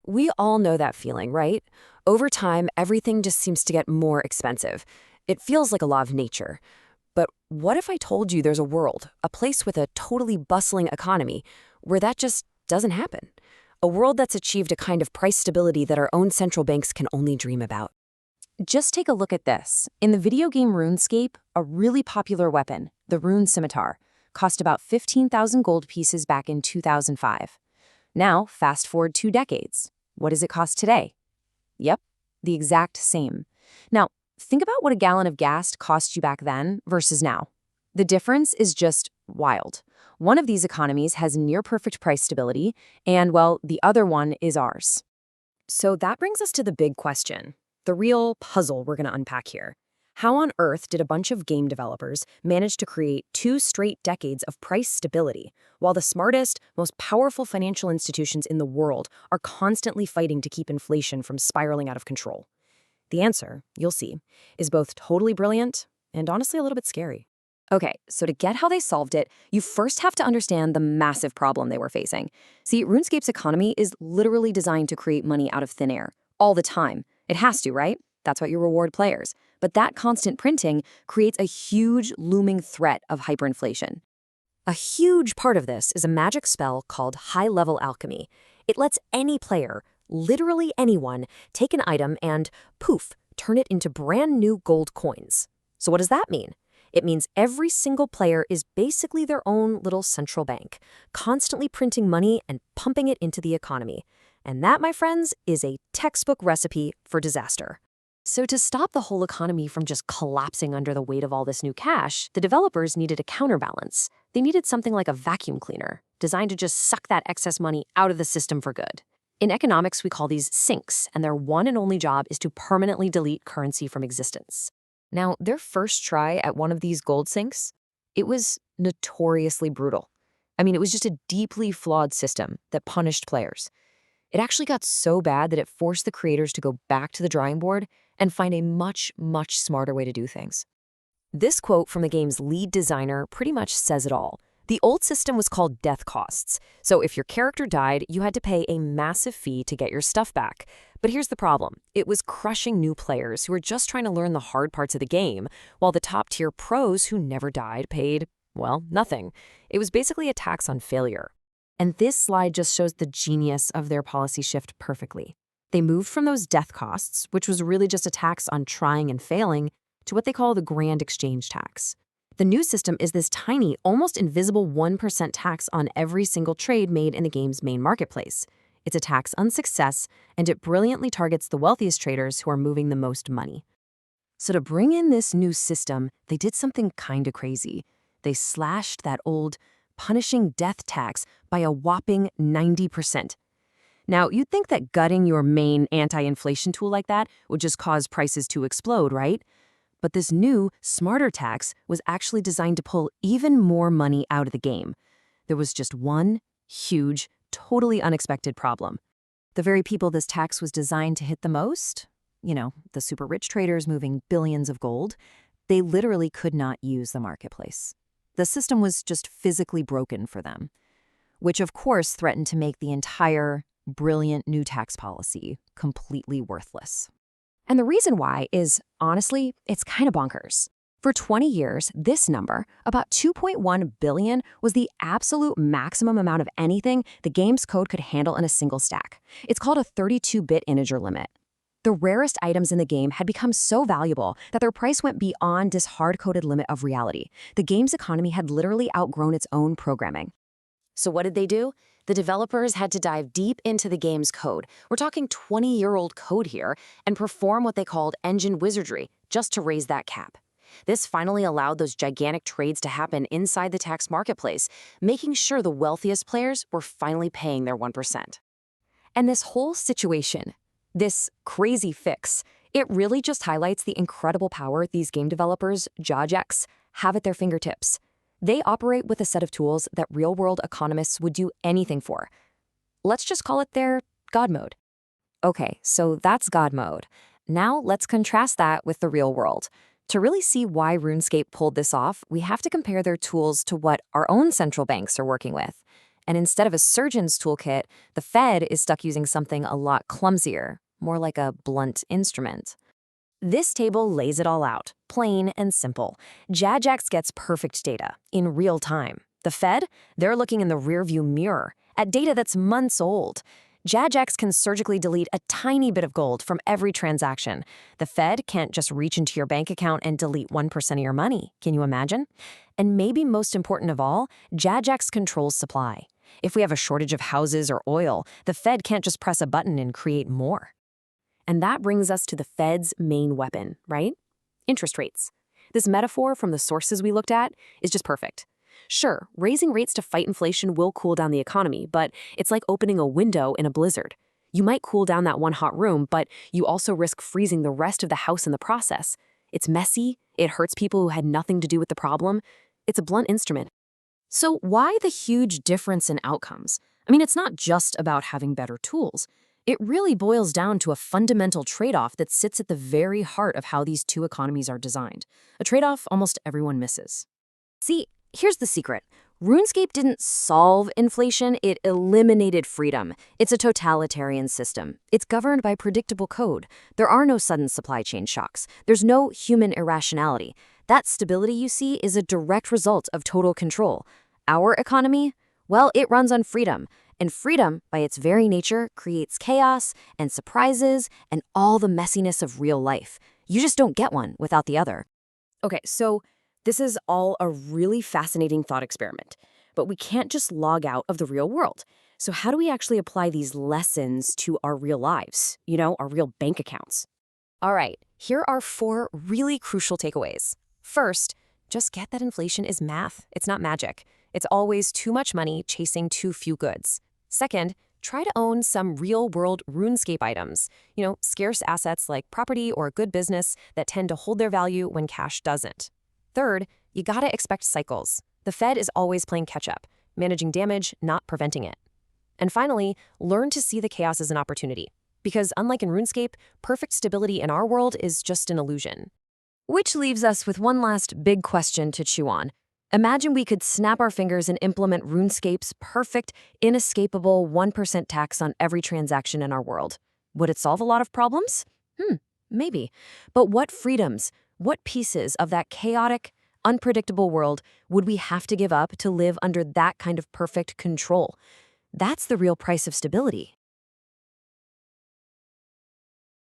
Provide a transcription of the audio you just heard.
We all know that feeling, right? Over time, everything just seems to get more expensive. It feels like a law of nature. But what if I told you there's a world, a place with a totally bustling economy, where that just doesn't happen? A world that's achieved a kind of price stability that our own central banks can only dream about. Just take a look at this. In the video game Runescape, a really popular weapon, the rune scimitar, cost about 15,000 gold pieces back in 2005. Now, fast forward 2 decades. What does it cost today? Yep, the exact same. Now, think about what a gallon of gas cost you back then versus now. The difference is just wild. One of these economies has near-perfect price stability, and, well, the other one is ours. So that brings us to the big question, the real puzzle we're going to unpack here. How on earth did a bunch of game developers manage to create 2 straight decades of price stability, while the smartest, most powerful financial institutions in the world are constantly fighting to keep inflation from spiraling out of control? The answer, you'll see, is both totally brilliant and honestly a little bit scary. Okay, so to get how they solved it, you first have to understand the massive problem they were facing. See, RuneScape's economy is literally designed to create money out of thin air, all the time. It has to, right? That's what you reward players. But that constant printing creates a huge looming threat of hyperinflation. A huge part of this is a magic spell called high-level alchemy. It lets any player, literally anyone, take an item and, poof, turn it into brand new gold coins. So what does that mean? It means every single player is basically their own little central bank, constantly printing money and pumping it into the economy. And that, my friends, is a textbook recipe for disaster. So to stop the whole economy from just collapsing under the weight of all this new cash, the developers needed a counterbalance. They needed something like a vacuum cleaner, designed to just suck that excess money out of the system for good. In economics, we call these sinks, and their one and only job is to permanently delete currency from existence. Now, their first try at one of these gold sinks, it was notoriously brutal. I mean, it was just a deeply flawed system that punished players. It actually got so bad that it forced the creators to go back to the drawing board and find a much, much smarter way to do things. This quote from the game's lead designer pretty much says it all. The old system was called death costs. So if your character died, you had to pay a massive fee to get your stuff back. But here's the problem. It was crushing new players who were just trying to learn the hard parts of the game, while the top-tier pros who never died paid, well, nothing. It was basically a tax on failure. And this slide just shows the genius of their policy shift perfectly. They moved from those death costs, which was really just a tax on trying and failing, to what they call the grand exchange tax. The new system is this tiny, almost invisible 1% tax on every single trade made in the game's main marketplace. It's a tax on success, and it brilliantly targets the wealthiest traders who are moving the most money. So to bring in this new system, they did something kinda crazy. They slashed that old, punishing death tax by a whopping 90%. Now, you'd think that gutting your main anti-inflation tool like that would just cause prices to explode, right? But this new, smarter tax was actually designed to pull even more money out of the game. There was just one huge, totally unexpected problem. The very people this tax was designed to hit the most, the super rich traders moving billions of gold, they literally could not use the marketplace. The system was just physically broken for them, which of course threatened to make the entire brilliant new tax policy completely worthless. And the reason why is, honestly, it's kind of bonkers. For 20 years, this number, about 2.1 billion, was the absolute maximum amount of anything the game's code could handle in a single stack. It's called a 32-bit integer limit. The rarest items in the game had become so valuable that their price went beyond this hard-coded limit of reality. The game's economy had literally outgrown its own programming. So what did they do? The developers had to dive deep into the game's code. We're talking 20-year-old code here, and perform what they called engine wizardry just to raise that cap. This finally allowed those gigantic trades to happen inside the tax marketplace, making sure the wealthiest players were finally paying their 1%. And this whole situation, this crazy fix, it really just highlights the incredible power these game developers, Jajeks, have at their fingertips. They operate with a set of tools that real-world economists would do anything for. Let's just call it their God mode. Okay, so that's God mode. Now let's contrast that with the real world. To really see why RuneScape pulled this off, we have to compare their tools to what our own central banks are working with. And instead of a surgeon's toolkit, the Fed is stuck using something a lot clumsier, more like a blunt instrument. This table lays it all out, plain and simple. JAJAX gets perfect data in real time. The Fed, they're looking in the rearview mirror at data that's months old. JAJAX can surgically delete a tiny bit of gold from every transaction. The Fed can't just reach into your bank account and delete 1% of your money. Can you imagine? And maybe most important of all, JAJAX controls supply. If we have a shortage of houses or oil, the Fed can't just press a button and create more. And that brings us to the Fed's main weapon, right? Interest rates. This metaphor from the sources we looked at is just perfect. Sure, raising rates to fight inflation will cool down the economy, but it's like opening a window in a blizzard. You might cool down that one hot room, but you also risk freezing the rest of the house in the process. It's messy, it hurts people who had nothing to do with the problem. It's a blunt instrument. So why the huge difference in outcomes? I mean, it's not just about having better tools. It really boils down to a fundamental trade-off that sits at the very heart of how these two economies are designed, a trade-off almost everyone misses. See, here's the secret. Runescape didn't solve inflation, it eliminated freedom. It's a totalitarian system. It's governed by predictable code. There are no sudden supply chain shocks. There's no human irrationality. That stability you see is a direct result of total control. Our economy? Well, it runs on freedom. And freedom, by its very nature, creates chaos and surprises and all the messiness of real life. You just don't get one without the other. Okay, so this is all a really fascinating thought experiment, but we can't just log out of the real world. So how do we actually apply these lessons to our real lives, our real bank accounts? All right, here are 4 really crucial takeaways. First, just get that inflation is math. It's not magic. It's always too much money chasing too few goods. Second, try to own some real-world Runescape items, scarce assets like property or a good business that tend to hold their value when cash doesn't. Third, you gotta expect cycles. The Fed is always playing catch-up, managing damage, not preventing it. And finally, learn to see the chaos as an opportunity. Because unlike in Runescape, perfect stability in our world is just an illusion. Which leaves us with one last big question to chew on. Imagine we could snap our fingers and implement Runescape's perfect, inescapable 1% tax on every transaction in our world. Would it solve a lot of problems? Maybe. But what freedoms, what pieces of that chaotic, unpredictable world would we have to give up to live under that kind of perfect control? That's the real price of stability.